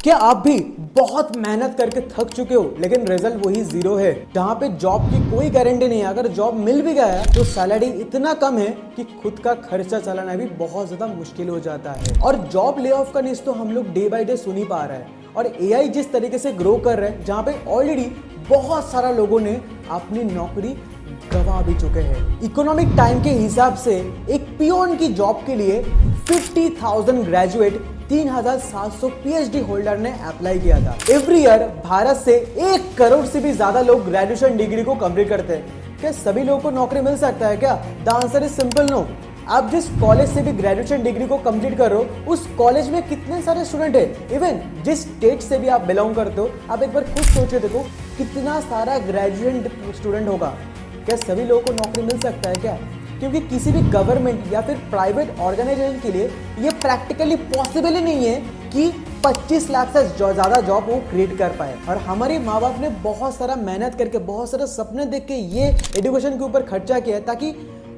क्या आप भी बहुत मेहनत करके थक चुके हो लेकिन रिजल्ट वही जीरो है, जहाँ पे जॉब की कोई गारंटी नहीं है। अगर जॉब मिल भी गया तो सैलरी इतना कम है कि खुद का खर्चा चलाना भी बहुत ज्यादा मुश्किल हो जाता है। और जॉब ले ऑफ का न्यूज़ तो हम लोग डे बाय डे सुन ही पा रहे हैं। और एआई जिस तरीके से ग्रो कर रहे हैं, जहाँ पे ऑलरेडी बहुत सारा लोगों ने अपनी नौकरी गवा भी चुके हैं। इकोनॉमिक टाइम के हिसाब से एक पियोन की जॉब के लिए 50,000 ग्रेजुएट 3,700 पीएचडी होल्डर ने अप्लाई किया था। एवरी ईयर भारत से 1 करोड़ से भी ज्यादा लोग ग्रेजुएशन डिग्री को कंप्लीट करते हैं। क्या सभी लोगों को नौकरी मिल सकता है क्या? The answer is simple no. आप जिस कॉलेज से भी ग्रेजुएशन डिग्री को कंप्लीट कर रहे हो, उस कॉलेज में कितने सारे स्टूडेंट हैं। इवन जिस स्टेट से भी आप बिलोंग करते हो, आप एक बार खुद सोचे देखो कितना सारा ग्रेजुएट स्टूडेंट होगा। क्या सभी लोगों को नौकरी मिल सकता है क्या? क्योंकि किसी भी गवर्नमेंट या फिर प्राइवेट ऑर्गेनाइजेशन के लिए ये प्रैक्टिकली पॉसिबल ही नहीं है कि 25 लाख से ज़्यादा जॉब वो क्रिएट कर पाए। और हमारे माँ बाप ने बहुत सारा मेहनत करके, बहुत सारे सपने देख के ये एजुकेशन के ऊपर खर्चा किया है, ताकि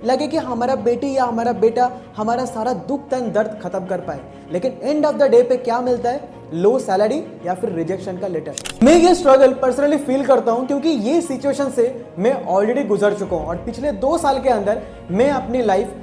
लगे कि हमारा बेटी या हमारा बेटा हमारा सारा दुख तन दर्द खत्म कर पाए। लेकिन एंड ऑफ द डे पे क्या मिलता है? लो सैलरी या फिर रिजेक्शन का लेटर। मैं ये स्ट्रगल पर्सनली फील करता हूं, क्योंकि ये सिचुएशन से मैं ऑलरेडी गुजर चुका हूं। और पिछले 2 साल के अंदर मैं अपनी लाइफ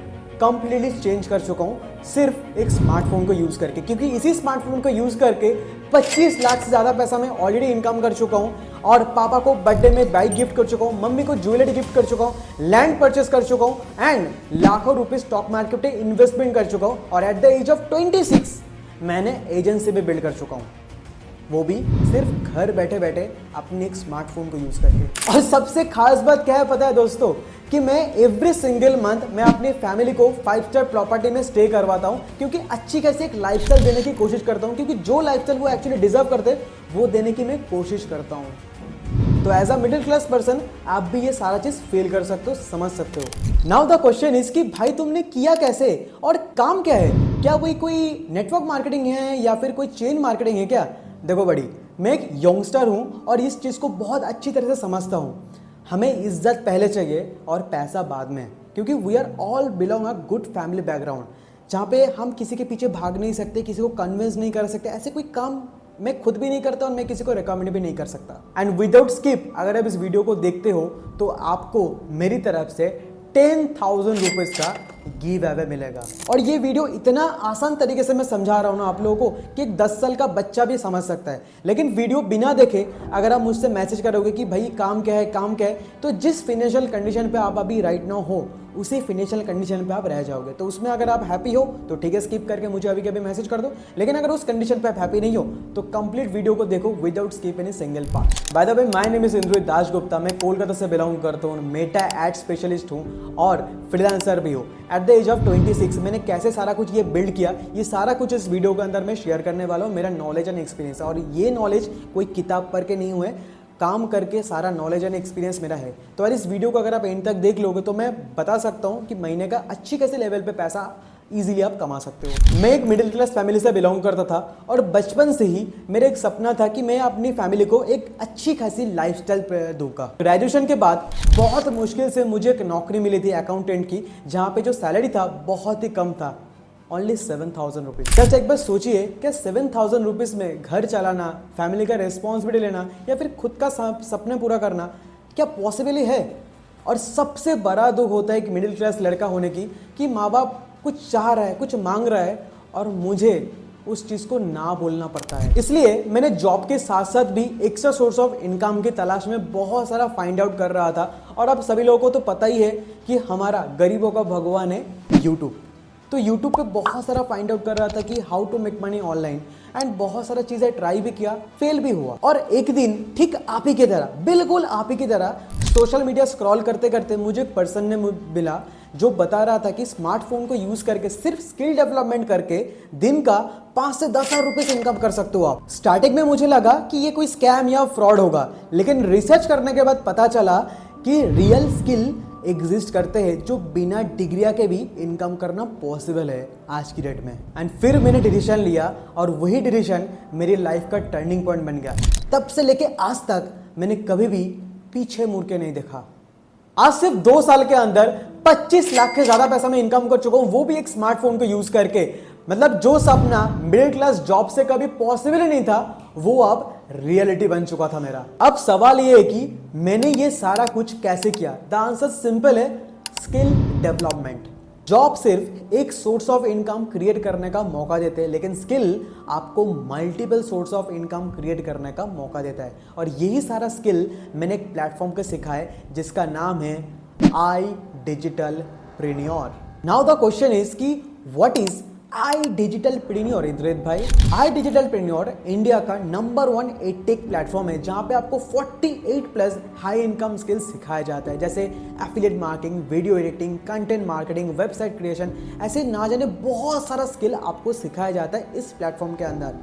कंप्लीटली चेंज कर चुका हूं, सिर्फ एक स्मार्टफोन को यूज करके। क्योंकि इसी स्मार्टफोन को यूज करके 25 लाख से ज्यादा पैसा मैं ऑलरेडी इनकम कर चुका हूं। और पापा को बर्थडे में बाइक गिफ्ट कर चुका हूं, मम्मी को ज्वेलरी गिफ्ट कर चुका हूं, लैंड परचेस कर चुका हूं एंड लाखों रुपए स्टॉक मार्केट में इन्वेस्टमेंट कर चुका हूं। और एट द एज ऑफ 26 मैंने एजेंसी भी बिल्ड कर चुका हूं, वो भी सिर्फ घर बैठे बैठे अपने एक स्मार्टफोन को यूज करके। और सबसे खास बात क्या है पता है दोस्तों, कि मैं एवरी सिंगल मंथ मैं अपनी फैमिली को 5 स्टार प्रॉपर्टी में स्टे करवाता हूं, क्योंकि अच्छी कैसे एक लाइफस्टाइल देने की कोशिश करता हूं। क्योंकि जो लाइफस्टाइल वो एक्चुअली डिजर्व करते हैं वो देने की मैं कोशिश करता हूं। तो as a middle class person आप भी ये सारा चीज फील कर सकते हो, समझ सकते हो। नाउ द क्वेश्चन इज कि भाई तुमने किया कैसे और काम क्या है? क्या वही कोई नेटवर्क मार्केटिंग है या फिर कोई चेन मार्केटिंग है क्या? देखो बड़ी, मैं एक यंगस्टर हूं और इस चीज को बहुत अच्छी तरह से समझता हूं। हमें इज्जत पहले चाहिए और पैसा बाद में, क्योंकि we are all belong a good family background, जहाँ पे हम किसी के पीछे भाग नहीं सकते, किसी को कन्विंस नहीं कर सकते। ऐसे कोई काम मैं खुद भी नहीं करता और मैं किसी को रिकमेंड भी नहीं कर सकता। एंड विदाउट स्किप अगर आप इस वीडियो को देखते हो तो आपको मेरी तरफ से 10,000 रुपीज का गिव अवे मिलेगा। और ये वीडियो इतना आसान तरीके से मैं समझा रहा हूं ना आप लोगों को कि एक 10 साल का बच्चा भी समझ सकता है। लेकिन वीडियो बिना देखे अगर आप मुझसे मैसेज करोगे कि भाई काम क्या है, काम क्या है, तो जिस फाइनेंशियल कंडीशन पे आप अभी राइट नाउ हो उसी फाइनेंशियल कंडीशन पे आप रह जाओगे। तो उसमें अगर आप हैप्पी हो तो ठीक है, स्किप करके मुझे अभी कभी मैसेज कर दो। लेकिन अगर उस कंडीशन पे आप हैप्पी नहीं हो तो कंप्लीट वीडियो को देखो without skip any single part. By the way, my name is Indrit Dasgupta. मैं कोलकाता से बिलोंग करता हूँ, मेटा एड स्पेशलिस्ट हूँ और फ्रीलांसर भी हूँ। एट द एज ऑफ 26 मैंने कैसे सारा कुछ ये बिल्ड किया, ये सारा कुछ इस वीडियो के अंदर मैं शेयर करने वाला हूँ। मेरा नॉलेज एंड एक्सपीरियंस, और ये नॉलेज कोई किताब पढ़ के नहीं हुए, काम करके सारा नॉलेज एंड एक्सपीरियंस मेरा है। तो अगर इस वीडियो को अगर आप एंड तक देख लोगे तो मैं बता सकता हूँ कि महीने का अच्छी कैसे लेवल पे पैसा इजीली आप कमा सकते हो। मैं एक मिडिल क्लास फैमिली से बिलोंग करता था और बचपन से ही मेरा एक सपना था कि मैं अपनी फैमिली को एक अच्छी खासी लाइफस्टाइल दूंगा। ग्रेजुएशन के बाद बहुत मुश्किल से मुझे एक नौकरी मिली थी अकाउंटेंट की, जहाँ पे जो सैलरी था बहुत ही कम था, ओनली 7,000 रुपीज। जस्ट एक बार सोचिए, क्या 7,000 रुपीज में घर चलाना, फैमिली का रिस्पॉन्सिबिलिटी लेना या फिर खुद का सपने पूरा करना क्या पॉसिबल है? और सबसे बड़ा दुख होता है एक मिडिल क्लास लड़का होने की, कि माँ बाप कुछ चाह रहा है, कुछ मांग रहा है और मुझे उस चीज को ना बोलना पड़ता है। इसलिए मैंने जॉब के साथ साथ भी एक्स्ट्रा सोर्स ऑफ इनकम की तलाश में बहुत सारा फाइंड आउट कर रहा था। और अब सभी लोगों को तो पता ही है कि हमारा गरीबों का भगवान है यूट्यूब। तो यूट्यूब पे बहुत सारा फाइंड आउट कर रहा था कि how to make money online, and बहुत सारा चीजें ट्राई भी किया, फेल भी हुआ। और एक दिन ठीक आप ही की तरह, बिल्कुल आप ही की तरह सोशल मीडिया स्क्रॉल करते करते मुझे एक पर्सन ने मिला जो बता रहा था कि स्मार्टफोन को यूज करके सिर्फ स्किल डेवलपमेंट करके दिन का 5 से 10 हज़ार रुपए इनकम कर सकते हो आप। स्टार्टिंग में मुझे लगा कि ये कोई स्कैम या फ्रॉड होगा, लेकिन रिसर्च करने के बाद पता चला कि रियल स्किल एग्जिस्ट करते हैं जो बिना डिग्रिया के भी इनकम करना पॉसिबल है आज की डेट में। एंड फिर मैंने डिसीजन लिया और वही डिसीजन मेरी लाइफ का टर्निंग पॉइंट बन गया। तब से लेके आज तक मैंने कभी भी पीछे मुड़ के नहीं देखा। आज सिर्फ 2 साल के अंदर 25 लाख के ज्यादा पैसा मैं इनकम कर चुका हूं, वो भी एक स्मार्टफोन को यूज करके। मतलब जो सपना मिडिल क्लास जॉब से कभी पॉसिबल ही नहीं था वो अब रियलिटी बन चुका था मेरा। अब सवाल ये है कि मैंने ये सारा कुछ कैसे किया। द आंसर सिंपल है, स्किल डेवलपमेंट। जॉब सिर्फ एक सोर्स ऑफ इनकम क्रिएट करने का मौका देते हैं, लेकिन स्किल आपको multiple source of income create करने का मौका देता है। और यही सारा स्किल मैंने एक प्लेटफॉर्म पे सीखा है जिसका नाम है I digital preneur. Now the question is कि what is I digital preneur Indrit भाई? आई डिजिटल प्रेन्योर इंडिया का नंबर 1 एडटेक प्लेटफॉर्म है जहां पे आपको 48 प्लस हाई इनकम स्किल्स सिखाया जाता है, जैसे affiliate marketing, video editing, content marketing, website creation. ऐसे ना जाने बहुत सारा स्किल आपको सिखाया जाता है इस प्लेटफॉर्म के अंदर,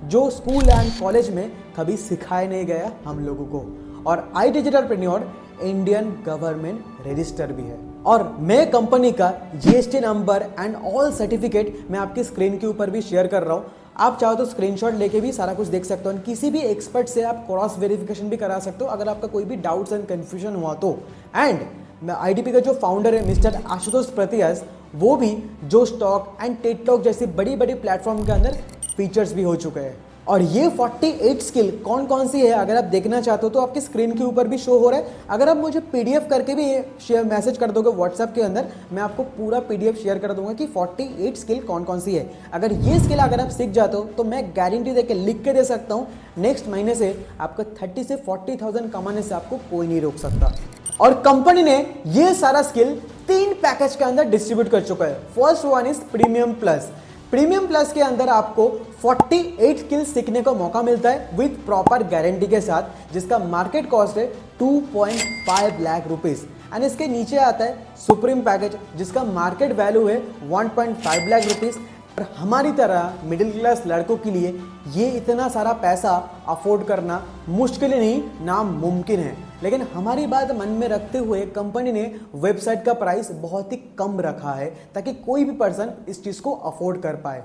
जो स्कूल एंड कॉलेज में कभी सिखाया नहीं गया हम लोगों को। और आई डिजिटल प्रेन्योर इंडियन गवर्नमेंट रजिस्टर भी है। और मैं कंपनी का GST number and all certificate मैं आपकी स्क्रीन के ऊपर भी शेयर कर रहा हूं। आप चाहो तो स्क्रीनशॉट लेके भी सारा कुछ देख सकते हो। किसी भी एक्सपर्ट से आप क्रॉस वेरिफिकेशन भी करा सकते हो अगर आपका कोई भी डाउट्स एंड कंफ्यूजन हुआ तो। एंड आईडीपी का जो फाउंडर है मिस्टर आशुतोष प्रतियास, वो भी जो स्टॉक एंड टेड टॉक जैसी बड़ी बड़ी प्लेटफॉर्म के अंदर फीचर्स भी हो चुके हैं। और ये 48 स्किल कौन कौन सी है अगर आप देखना चाहते हो तो आपकी स्क्रीन के ऊपर भी शो हो रहा है। अगर आप मुझे पीडीएफ करके भी शेयर मैसेज कर दोगे व्हाट्सएप के अंदर, मैं आपको पूरा पीडीएफ शेयर कर दूंगा कि 48 स्किल कौन कौन सी है। अगर ये स्किल अगर आप सीख जाते हो तो मैं गारंटी देके लिख के दे सकता हूँ, नेक्स्ट महीने से आपको 30 से 40,000 कमाने से आपको कोई नहीं रोक सकता। और कंपनी ने ये सारा स्किल 3 पैकेज के अंदर डिस्ट्रीब्यूट कर चुका है। First one is premium plus. Premium plus के अंदर आपको 48 स्किल्स सीखने का मौका मिलता है विद प्रॉपर गारंटी के साथ, जिसका मार्केट कॉस्ट है 2.5 लाख रुपीस। एंड इसके नीचे आता है सुप्रीम पैकेज जिसका मार्केट वैल्यू है 1.5 लाख रुपीस। और हमारी तरह मिडिल क्लास लड़कों के लिए ये इतना सारा पैसा अफोर्ड करना मुश्किल ही नहीं, नामुमकिन है। लेकिन हमारी बात मन में रखते हुए कंपनी ने वेबसाइट का प्राइस बहुत ही कम रखा है ताकि कोई भी पर्सन इस चीज़ को अफोर्ड कर पाए।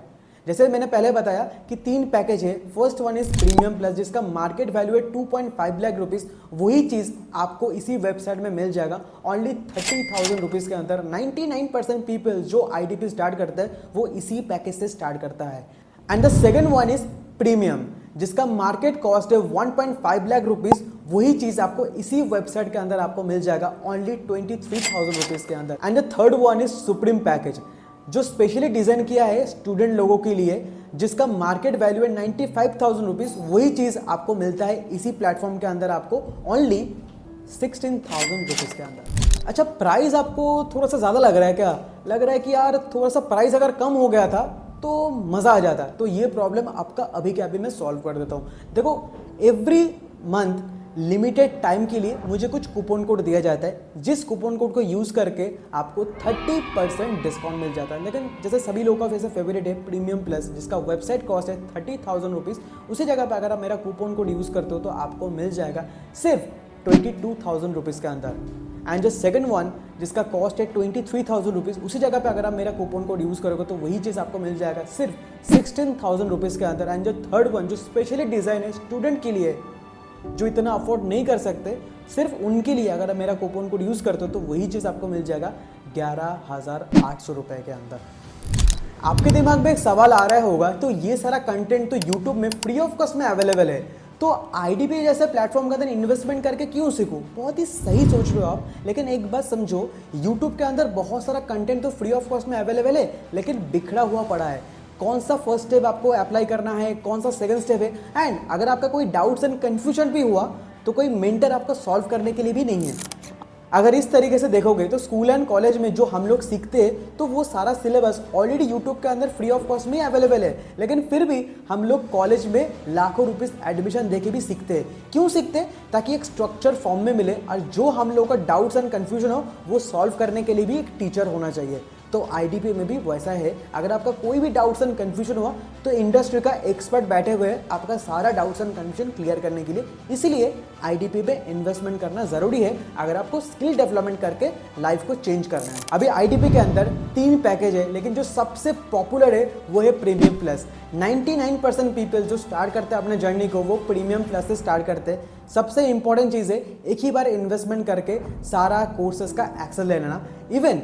जैसे मैंने पहले बताया कि 3 पैकेज है। First one is premium plus जिसका मार्केट वैल्यू है 2.5 लाख रुपीस। वही चीज़ आपको इसी वेबसाइट में मिल जाएगा ओनली 30,000 रुपीज़ के अंदर। 99% पीपल जो आईडीपी स्टार्ट करते हैं वो इसी पैकेज से स्टार्ट करता है। And the second one is premium जिसका मार्केट कॉस्ट है 1.5 लाख रुपीस। वही चीज आपको इसी वेबसाइट के अंदर आपको मिल जाएगा ओनली 23,000 रुपीज के अंदर। And the third one is supreme package जो स्पेशली डिजाइन किया है स्टूडेंट लोगों के लिए, जिसका मार्केट वैल्यू है 95,000 रुपीज। वही चीज आपको मिलता है इसी प्लेटफॉर्म के अंदर आपको ओनली 16,000 रुपीज के अंदर। अच्छा, प्राइस आपको थोड़ा सा ज्यादा लग रहा है क्या? लग रहा है कि यार थोड़ा सा प्राइस अगर कम हो गया था तो मजा आ जाता। तो ये प्रॉब्लम आपका अभी के अभी मैं सॉल्व कर देता हूँ। देखो, एवरी मंथ लिमिटेड टाइम के लिए मुझे कुछ कूपन कोड दिया जाता है, जिस कूपन कोड को यूज करके आपको 30% डिस्काउंट मिल जाता है। लेकिन जैसे सभी लोगों का वैसे फेवरेट है प्रीमियम प्लस जिसका वेबसाइट कॉस्ट है 30,000 रुपीज़। उसी जगह पर अगर आप मेरा कूपन कोड यूज करते हो तो आपको मिल जाएगा सिर्फ 22,000 रुपीज़ के अंदर। एंड जो सेकंड वन जिसका कॉस्ट है 23,000 रुपीज़, उसी जगह पे अगर आप मेरा कूपन कोड यूज़ करोगे तो वही चीज़ आपको मिल जाएगा सिर्फ 16,000 रुपीज़ के अंदर। एंड जो थर्ड वन जो स्पेशली डिज़ाइन है स्टूडेंट के लिए जो इतना अफोर्ड नहीं कर सकते, सिर्फ उनके लिए अगर आप मेरा कूपन कोड यूज़ करते हो तो वही चीज़ आपको मिल जाएगा 11,800 रुपये के अंदर। आपके दिमाग में एक सवाल आ रहा होगा, तो ये सारा कंटेंट तो यूट्यूब में फ्री ऑफ कॉस्ट में अवेलेबल है, तो आईडीपी जैसे प्लेटफॉर्म के अंदर इन्वेस्टमेंट करके क्यों सीखूं? बहुत ही सही सोच रहे हो आप। लेकिन एक बात समझो, यूट्यूब के अंदर बहुत सारा कंटेंट तो फ्री ऑफ कॉस्ट में अवेलेबल है, लेकिन बिखरा हुआ पड़ा है। कौन सा फर्स्ट स्टेप आपको अप्लाई करना है, कौन सा सेकंड स्टेप है, एंड अगर आपका कोई डाउट्स एंड कंफ्यूजन भी हुआ तो कोई मेंटर आपका सॉल्व करने के लिए भी नहीं है। अगर इस तरीके से देखोगे तो स्कूल एंड कॉलेज में जो हम लोग सीखते हैं तो वो सारा सिलेबस ऑलरेडी यूट्यूब के अंदर फ्री ऑफ कॉस्ट में अवेलेबल है, लेकिन फिर भी हम लोग कॉलेज में लाखों रुपीस एडमिशन देके भी सीखते हैं। क्यों सीखते हैं? ताकि एक स्ट्रक्चर फॉर्म में मिले और जो हम लोग का डाउट्स एंड कंफ्यूजन हो वो सॉल्व करने के लिए भी एक टीचर होना चाहिए। तो आईडीपी में भी वैसा है। अगर आपका कोई भी डाउट्स एंड कंफ्यूजन हुआ तो इंडस्ट्री का एक्सपर्ट बैठे हुए हैं आपका सारा डाउट्स एंड कंफ्यूजन क्लियर करने के लिए। इसीलिए आईडीपी पे इन्वेस्टमेंट करना जरूरी है अगर आपको स्किल डेवलपमेंट करके लाइफ को चेंज करना है। अभी आईडीपी के अंदर 3 पैकेज है, लेकिन जो सबसे पॉपुलर है वो है प्रीमियम प्लस। 99% पीपल जो स्टार्ट करते हैं अपने जर्नी को वो प्रीमियम प्लस से स्टार्ट करते हैं। सबसे इंपॉर्टेंट चीज़ है एक ही बार इन्वेस्टमेंट करके सारा कोर्सेज का एक्सेस ले लेना। इवन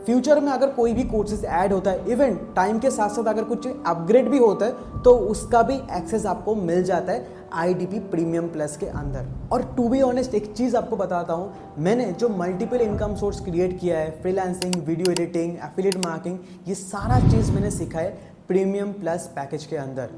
फ्यूचर में अगर कोई भी कोर्सेज ऐड होता है, इवन टाइम के साथ साथ अगर कुछ अपग्रेड भी होता है तो उसका भी एक्सेस आपको मिल जाता है IDP प्रीमियम प्लस के अंदर। और टू बी ऑनेस्ट एक चीज़ आपको बताता हूँ, मैंने जो मल्टीपल इनकम सोर्स क्रिएट किया है, freelancing, video editing, affiliate marketing, ये सारा चीज़ मैंने सीखा है प्रीमियम प्लस पैकेज के अंदर।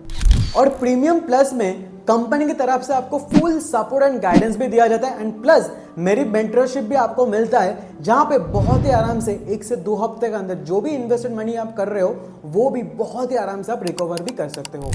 और प्रीमियम प्लस में कंपनी की तरफ से आपको फुल सपोर्ट एंड गाइडेंस भी दिया जाता है एंड प्लस मेरी मेंटरशिप भी आपको मिलता है, जहां पे बहुत ही आराम से 1 से 2 हफ्ते के अंदर जो भी इन्वेस्टेड मनी आप कर रहे हो वो भी बहुत ही आराम से आप रिकवर भी कर सकते हो।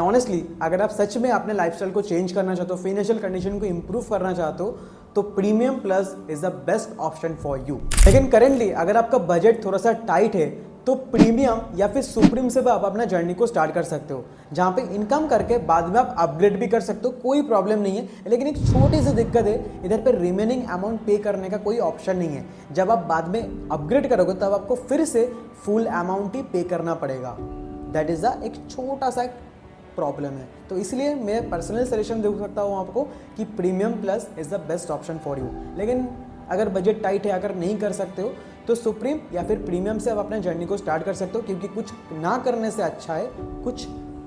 ऑनेस्टली अगर आप सच में अपने लाइफस्टाइल को चेंज करना चाहते हो, फाइनेंशियल कंडीशन को इंप्रूव करना चाहते हो, तो premium plus is the best option for you. लेकिन करेंटली अगर आपका बजट थोड़ा सा टाइट है तो प्रीमियम या फिर सुप्रीम से भी आप अपना जर्नी को स्टार्ट कर सकते हो, जहां पे इनकम करके बाद में आप अपग्रेड भी कर सकते हो, कोई प्रॉब्लम नहीं है। लेकिन एक छोटी सी दिक्कत है, इधर पे रिमेनिंग अमाउंट पे करने का कोई ऑप्शन नहीं है। जब आप बाद में अपग्रेड करोगे तब आपको फिर से फुल अमाउंट ही पे करना पड़ेगा। दैट इज द एक छोटा सा प्रॉब्लम है। तो इसलिए मैं पर्सनल सजेशन दे सकता हूँ आपको कि premium plus is the best option for you. लेकिन अगर बजट टाइट है, अगर नहीं कर सकते हो तो सुप्रीम या फिर प्रीमियम से आप अपने जर्नी को स्टार्ट कर सकते हो, क्योंकि कुछ ना करने से अच्छा है कुछ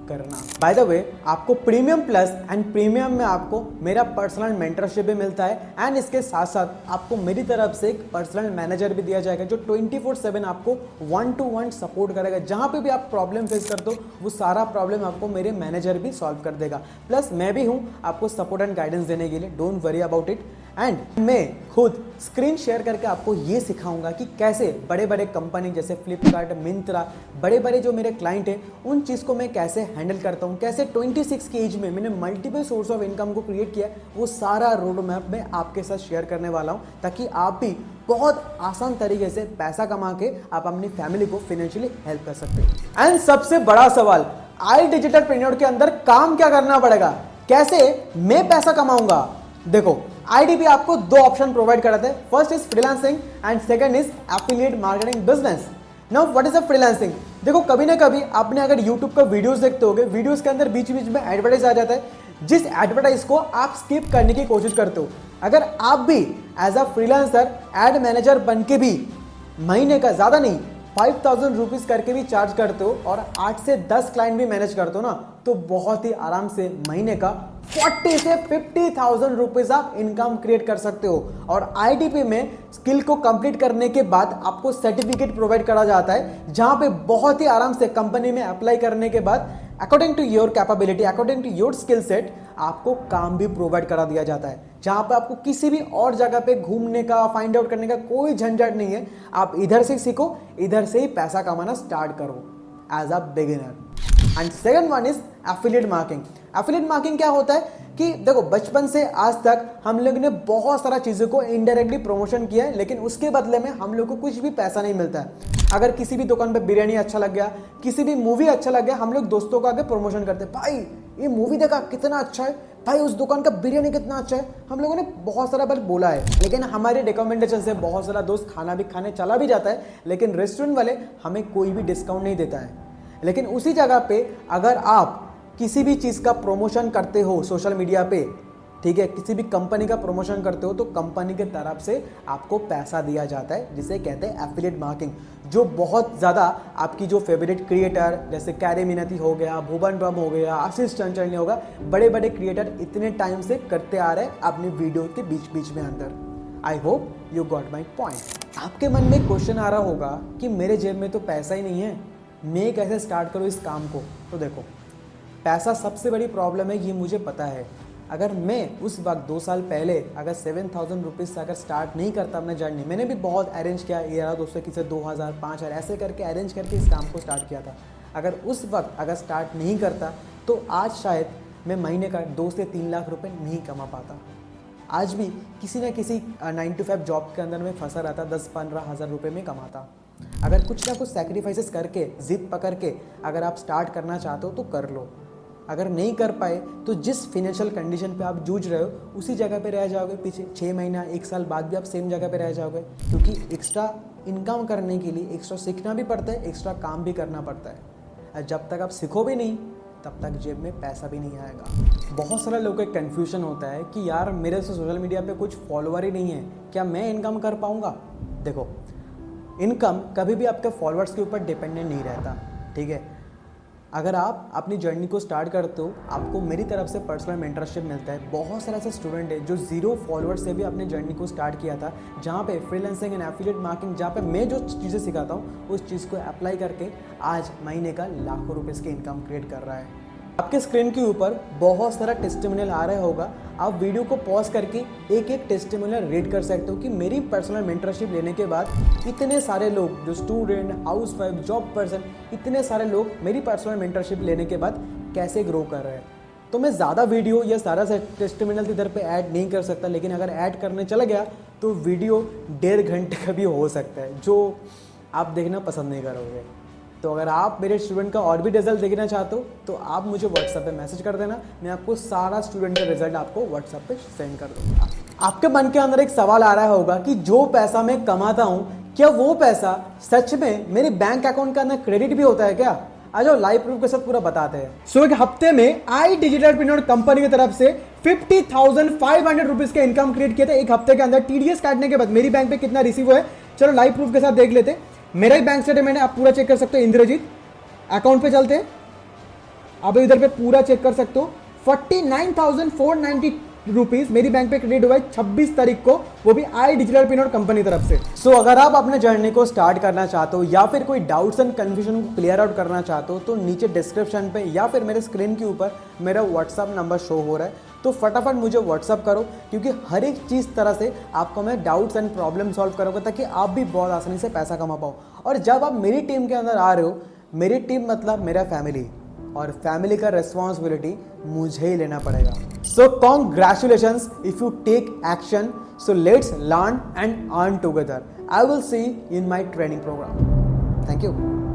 करना। बाय द वे आपको प्रीमियम प्लस एंड प्रीमियम में आपको मेरा पर्सनल मेंटरशिप भी मिलता है एंड इसके साथ साथ आपको मेरी तरफ से एक पर्सनल मैनेजर भी दिया जाएगा जो 24/7 आपको 1-to-1 सपोर्ट करेगा। जहां पे भी आप प्रॉब्लम फेस करते हो वो सारा प्रॉब्लम आपको मेरे मैनेजर भी सॉल्व कर देगा। प्लस मैं भी हूं आपको सपोर्ट एंड गाइडेंस देने के लिए, don't worry about it. And मैं खुद स्क्रीन शेयर करके आपको ये सिखाऊंगा कि कैसे बड़े बड़े कंपनी जैसे फ्लिपकार्ट, मिंत्रा, बड़े बड़े जो मेरे क्लाइंट हैं उन चीज़ को मैं कैसे हैंडल करता हूँ, कैसे 26 की एज में मैंने मल्टीपल सोर्स ऑफ इनकम को क्रिएट किया, वो सारा रोड मैप मैं आपके साथ शेयर करने वाला हूँ, ताकि आप भी बहुत आसान तरीके से पैसा कमा के आप अपनी फैमिली को फाइनेंशियली हेल्प कर सकते हैं। एंड सबसे बड़ा सवाल, आई डिजिटलप्रेन्योर के अंदर काम क्या करना पड़ेगा, कैसे मैं पैसा कमाऊंगा। देखो IDP आपको 2 ऑप्शन प्रोवाइड कराते हैं, first is freelancing and second is affiliate marketing business. Now what is a freelancing. देखो कभी ना कभी आपने अगर यूट्यूब का वीडियोस देखते होगे, वीडियोस के अंदर बीच बीच में एडवर्टाइज आ जाता है, जिस एडवर्टाइज को आप स्किप करने की कोशिश करते हो। अगर आप भी as a freelancer ad manager बन के भी महीने का ज़्यादा नहीं 5,000 रुपीज़ करके भी चार्ज करते हो और 8 से 10 क्लाइंट भी मैनेज करते हो ना, तो बहुत ही आराम से महीने का 40 से 50,000 रुपीज़ आप इनकम क्रिएट कर सकते हो। और IDP में स्किल को कंप्लीट करने के बाद आपको सर्टिफिकेट प्रोवाइड करा जाता है, जहां पे बहुत ही आराम से कंपनी में अप्लाई करने के बाद according to your capability, according to your skill set आपको काम भी प्रोवाइड करा दिया जाता है, जहां पे आपको किसी भी और जगह पे घूमने का, फाइंड आउट करने का कोई झंझट नहीं है। आप इधर से सीखो, इधर से ही पैसा कमाना स्टार्ट करो as a beginner. And second one is affiliate marketing. Affiliate marketing क्या होता है कि देखो बचपन से आज तक हम लोग ने बहुत सारा चीज़ों को इनडायरेक्टली प्रमोशन किया है, लेकिन उसके बदले में हम लोग को कुछ भी पैसा नहीं मिलता है। अगर किसी भी दुकान पे बिरयानी अच्छा लग गया, किसी भी मूवी अच्छा लग गया, हम लोग दोस्तों को आगे प्रमोशन करते हैं, भाई ये मूवी देखा कितना अच्छा है, भाई उस दुकान का बिरयानी कितना अच्छा है। हम लोगों ने बहुत सारा बार बोला है, लेकिन हमारे रिकमेंडेशन से बहुत सारा दोस्त खाना भी खाने चला भी जाता है, लेकिन रेस्टोरेंट वाले हमें कोई भी डिस्काउंट नहीं देता है। लेकिन उसी जगह पे अगर आप किसी भी चीज़ का प्रमोशन करते हो सोशल मीडिया पे, ठीक है, किसी भी कंपनी का प्रमोशन करते हो, तो कंपनी के तरफ से आपको पैसा दिया जाता है, जिसे कहते हैं एफिलिएट मार्केटिंग। जो बहुत ज़्यादा आपकी जो फेवरेट क्रिएटर जैसे कैरी मिनती हो गया, भुवन बम हो गया, आशीष चंचल होगा, बड़े बड़े क्रिएटर इतने टाइम से करते आ रहे हैं अपनी वीडियो के बीच बीच में अंदर। I hope you got my point. आपके मन में क्वेश्चन आ रहा होगा कि मेरे जेब में तो पैसा ही नहीं है, मैं कैसे स्टार्ट करूँ इस काम को। तो देखो, पैसा सबसे बड़ी प्रॉब्लम है, ये मुझे पता है। अगर मैं उस वक्त 2 साल पहले अगर 7,000 रुपीज़ से अगर स्टार्ट नहीं करता अपना जर्नी, मैंने भी बहुत अरेंज किया, यार दोस्तों किसी 2,000 5,000 ऐसे करके अरेंज करके इस काम को स्टार्ट किया था। अगर उस वक्त अगर स्टार्ट नहीं करता तो आज शायद मैं महीने का 2 से 3 लाख रुपए नहीं कमा पाता। आज भी किसी न किसी 9 to 5 जॉब के अंदर में फंसा रहता, 10-15 हज़ार रुपये में कमाता। अगर कुछ ना कुछ सैक्रिफाइसेस करके, जिद पकड़ के अगर आप स्टार्ट करना चाहते हो तो कर लो। अगर नहीं कर पाए तो जिस फिनेंशियल कंडीशन पे आप जूझ रहे हो उसी जगह पे रह जाओगे, पीछे 6 महीना 1 साल बाद भी आप सेम जगह पे रह जाओगे, क्योंकि एक्स्ट्रा इनकम करने के लिए एक्स्ट्रा सीखना भी पड़ता है, एक्स्ट्रा काम भी करना पड़ता है। और जब तक आप सीखो भी नहीं तब तक जेब में पैसा भी नहीं आएगा। बहुत सारे लोगों का कन्फ्यूजन होता है कि यार मेरे से सोशल मीडिया पे कुछ फॉलोअर ही नहीं है, क्या मैं इनकम कर पाऊँगा। देखो, इनकम कभी भी आपके फॉलोअर्स के ऊपर डिपेंडेंट नहीं रहता, ठीक है। अगर आप अपनी जर्नी को स्टार्ट करते हो, आपको मेरी तरफ से पर्सनल मेंटरशिप मिलता है। बहुत सारे ऐसे स्टूडेंट है जो 0 फॉलोअर्स से भी अपनी जर्नी को स्टार्ट किया था, जहाँ पे फ्रीलांसिंग एंड एफिलिएट मार्केटिंग, जहाँ पे मैं जो चीज़ें सिखाता हूँ उस चीज़ को अप्लाई करके आज महीने का लाखों रुपये की इनकम क्रिएट कर रहा है। आपके स्क्रीन के ऊपर बहुत सारा टेस्टिमोनियल आ रहा होगा, आप वीडियो को पॉज करके एक एक टेस्टिमोनियल रीड कर सकते हो कि मेरी पर्सनल मेंटरशिप लेने के बाद इतने सारे लोग जो स्टूडेंट, हाउसवाइफ, जॉब पर्सन, इतने सारे लोग मेरी पर्सनल मेंटरशिप लेने के बाद कैसे ग्रो कर रहे हैं। तो मैं ज़्यादा वीडियो या सारा टेस्टिमोनियल इधर पे ऐड नहीं कर सकता, लेकिन अगर ऐड करने चला गया तो वीडियो 1.5 घंटे का भी हो सकता है, जो आप देखना पसंद नहीं करोगे। तो अगर आप मेरे स्टूडेंट का और भी रिजल्ट देखना चाहते हो तो आप मुझे व्हाट्सएप पे मैसेज कर देना, मैं आपको सारा स्टूडेंट का रिजल्ट आपको व्हाट्सएप पे सेंड कर दूंगा। आपके मन के अंदर एक सवाल आ रहा होगा कि जो पैसा मैं कमाता हूँ, क्या वो पैसा सच में मेरे बैंक अकाउंट के अंदर क्रेडिट भी होता है क्या? आ जाओ लाइव प्रूफ के साथ पूरा बताते हैं। सो एक हफ्ते में आई डिजिटलप्रेन्योर कंपनी की तरफ से 50,500 रुपीज का इनकम क्रिएट किया था एक हफ्ते के अंदर। टीडीएस काटने के बाद मेरी बैंक पे कितना रिसीव हुआ है, चलो लाइव प्रूफ के साथ देख लेते हैं। मेरा ही बैंक स्टेटमेंट है, आप पूरा चेक कर सकते हो। इंद्रजीत अकाउंट पे चलते हैं, आप इधर पे पूरा चेक कर सकते हो। 49,490 रुपीज मेरी बैंक पे क्रेडिट हुआ है 26 तारीख को, वो भी आई डिजिटलप्रेन्योर कंपनी तरफ से। सो अगर आप अपने जर्नी को स्टार्ट करना चाहते हो या फिर कोई डाउट्स एंड कंफ्यूजन को क्लियर आउट करना चाहते हो तो नीचे डिस्क्रिप्शन पे या फिर मेरे स्क्रीन के ऊपर मेरा व्हाट्सअप नंबर शो हो रहा है, तो फटाफट मुझे व्हाट्सअप करो, क्योंकि हर एक चीज़ तरह से आपको मैं डाउट्स एंड प्रॉब्लम सॉल्व करूँगा ताकि आप भी बहुत आसानी से पैसा कमा पाओ। और जब आप मेरी टीम के अंदर आ रहे हो, मेरी टीम मतलब मेरा फैमिली, और फैमिली का रिस्पॉन्सिबिलिटी मुझे ही लेना पड़ेगा। So congratulations if you take action. So let's learn and earn together. I will see in my training programme. Thank you.